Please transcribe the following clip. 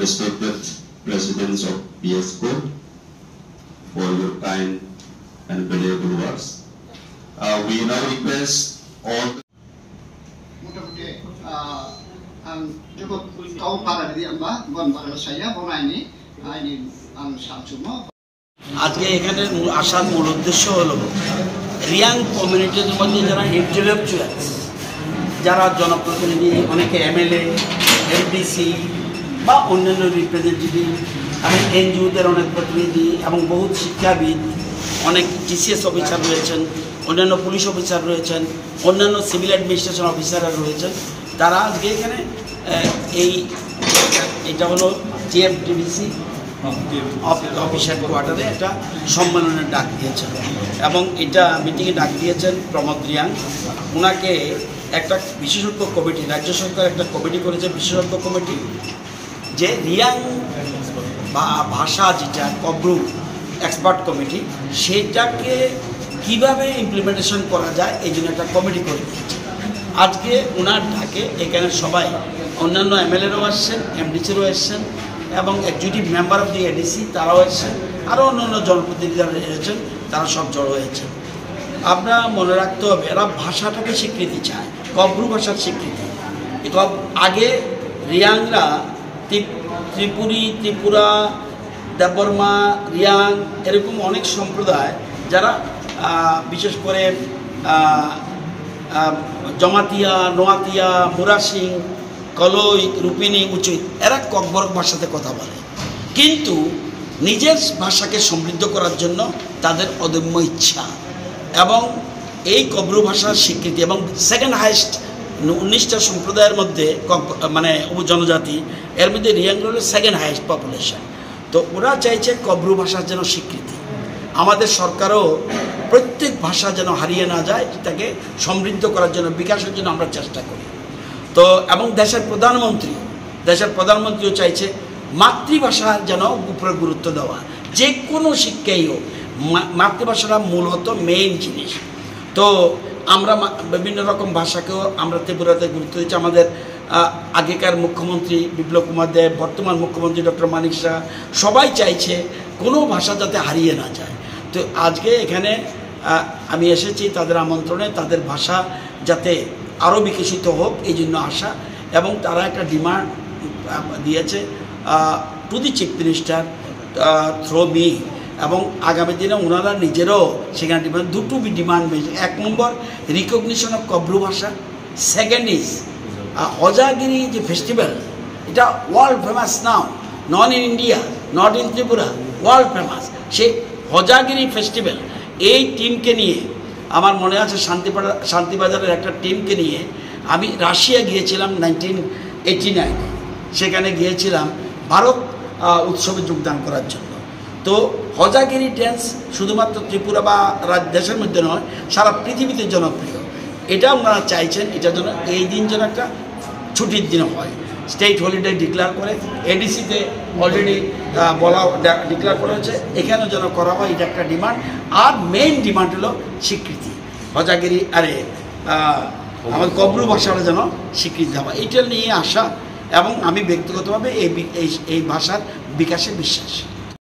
respected presidents of PSCO, for your kind and valuable words. We now request all. Ang cukup kau para di amba, bukan para saya, bukan ini ang samsumo. আজকে এখানে আসার মূল উদ্দেশ্য হলো রিয়াং কমিউনিটির মধ্যে যারা ইন্টেলেকচুয়ালস, যারা জনপ্রতিনিধি, অনেকে এমএলএ, এমডিসি বা অন্যান্য রিপ্রেজেন্টেটিভ এবং এনজিওদের অনেক প্রতিনিধি এবং বহুত শিক্ষাবিদ, অনেক টিসিএস অফিসার রয়েছেন, অন্যান্য পুলিশ অফিসার রয়েছেন, অন্যান্য সিভিল অ্যাডমিনিস্ট্রেশন অফিসাররা রয়েছেন। তারা আজকে এখানে এটা হলো টিএফডিবিসি অফিস হেডকোয়ার্টারে একটা সম্মেলনের ডাক দিয়েছেন এবং এটা মিটিংয়ে ডাক দিয়েছেন প্রমোদ রিয়াং। ওনাকে একটা বিশেষজ্ঞ কমিটি, রাজ্য সরকার একটা কমিটি করেছে, বিশেষজ্ঞ কমিটি, যে রিয়াং ভাষা যেটা কব্রু এক্সপার্ট কমিটি, সেটাকে কিভাবে ইমপ্লিমেন্টেশন করা যায় এই জন্য একটা কমিটি করে দিয়েছে। আজকে ওনার ডাকে এখানে সবাই, অন্যান্য এমএলএরাও আসছেন, এমডিসিরও এসছেন এবং executive member of the ADC তারাও এসছেন, আরও অন্যান্য জনপ্রতিনিধিরা এসেছেন, তারা সব জড়ো হয়েছেন। আমরা মনে রাখতে হবে এরা ভাষাটাকে স্বীকৃতি চায়, কব্রু ভাষার স্বীকৃতি। আগে রিয়াংরা ত্রিপুরী, ত্রিপুরা, দেববর্মা, রিয়াং এরকম অনেক সম্প্রদায় যারা বিশেষ করে জমাতিয়া, নোয়াতিয়া, মুরাসিং, কলই, রূপিনী, উচুই, এরা ককবরক ভাষাতে কথা বলে, কিন্তু নিজের ভাষাকে সমৃদ্ধ করার জন্য তাদের অদম্য ইচ্ছা এবং এই কব্রু ভাষার স্বীকৃতি এবং সেকেন্ড হাইয়েস্ট 19টা সম্প্রদায়ের মধ্যে মানে জনজাতি, এর মধ্যে রিয়াং হল সেকেন্ড হাইয়েস্ট পপুলেশন। তো ওরা চাইছে কব্রু ভাষার যেন স্বীকৃতি। আমাদের সরকারও প্রত্যেক ভাষা যেন হারিয়ে না যায়, তাকে সমৃদ্ধ করার জন্য, বিকাশের জন্য আমরা চেষ্টা করি। তো এবং দেশের প্রধানমন্ত্রীও চাইছে মাতৃভাষার যেন উপরে গুরুত্ব দেওয়া, যে কোনো শিক্ষাই হোক মাতৃভাষাটা মূলত মেইন জিনিস। তো আমরা বিভিন্ন রকম ভাষাকেও আমরা ত্রিপুরাতে গুরুত্ব দিচ্ছি। আমাদের আগেকার মুখ্যমন্ত্রী বিপ্লব কুমার দেব, বর্তমান মুখ্যমন্ত্রী ডক্টর মানিক শাহ, সবাই চাইছে কোনো ভাষা যাতে হারিয়ে না যায়। তো আজকে এখানে আমি এসেছি তাদের আমন্ত্রণে, তাদের ভাষা যাতে আরও বিকশিত হোক এই জন্য আসা। এবং তারা একটা ডিমান্ড দিয়েছে to the chief minister through me, এবং আগামী দিনে ওনারা নিজেরও সেখানে দুটো ডিমান্ড পেয়েছে। 1 নম্বর রিকগনিশন অফ কব্রু ভাষা, সেকেন্ড ইজ হজাগিরি যে ফেস্টিভ্যাল, এটা world famous now, not in India, not in Tripura, world famous. সেই হজাগিরি ফেস্টিভ্যাল, এই টিমকে নিয়ে আমার মনে আছে শান্তিবাজারের একটা টিমকে নিয়ে আমি রাশিয়া গিয়েছিলাম 1989, সেখানে গিয়েছিলাম ভারত উৎসবে যোগদান করার জন্য। তো হজাগিরি ড্যান্স শুধুমাত্র ত্রিপুরা বা দেশের মধ্যে নয়, সারা পৃথিবীতে জনপ্রিয়। এটা ওনারা চাইছেন এটার জন্য এই দিন যেন একটা ছুটির দিন হয়, স্টেট হলিডে ডিক্লেয়ার করে, এডিসিতে অলরেডি ডিক্লেয়ার করা হয়েছে, এখানেও যেন করা হয়, এটা একটা ডিমান্ড। আর মেইন ডিমান্ড হলো স্বীকৃতি, হজাগিরি আমাদের কব্রু ভাষাটা যেন স্বীকৃতি দেওয়া, এইটা নিয়ে আসা। এবং আমি ব্যক্তিগতভাবে এই ভাষার বিকাশে বিশ্বাসী।